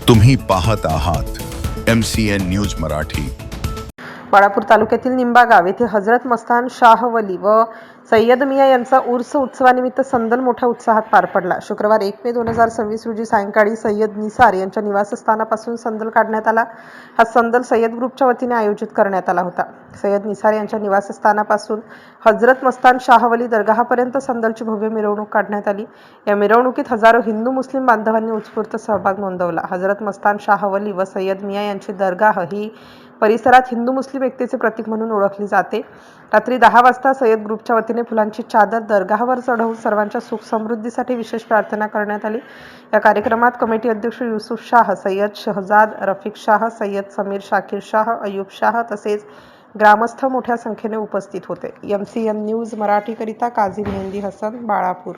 तुम्ही पाहत आहात MCN न्यूज मराठी। बाळापूर तालुक्यातील निंबा गाव येथे हजरत मस्तान शाह वली व सय्यद मिया यांचा उर्स उत्सवानिमित्त संदल मोठ्या उत्साहात पार पडला। शुक्रवार 1 मे 2026 रोजी सायंकाळी सय्यद निसार यांच्या निवासस्थानापासून संदल काढण्यात आला। हा संदल सय्यद ग्रुपच्या वतीने आयोजित करण्यात आला होता। सय्यद निसार यांच्या निवासस्थानापासून हजरत मस्तान शाह वली दरगाहपर्यंत संदलची भव्य मिरवणूक काढण्यात आली। या मिरवणुकीत हजारो हिंदू मुस्लिम बांधवांनी उत्स्फूर्त सहभाग नोंदवला। हजरत मस्तान शाह वली व सय्यद मिया यांची दरगाह ही परिसरात हिंदू मुस्लिम एकतेचे प्रतीक म्हणून ओळखली जाते। रात्री 10 वाजता सय्यद ग्रुपच्या वतीने फुलांची चादर दरगाहवर चढवून सर्वांच्या सुख समृद्धीसाठी विशेष प्रार्थना करण्यात आली। या कार्यक्रमात कमिटी अध्यक्ष युसुफ शाह, सय्यद शहजाद रफिक शाह, सय्यद समीर शाकीर शाह, अयूब शाह तसेच ग्रामस्थ मोठ्या संख्येने उपस्थित होते। MCN न्यूज मराठी करिता काझी मेहंदी हसन, बाळापूर।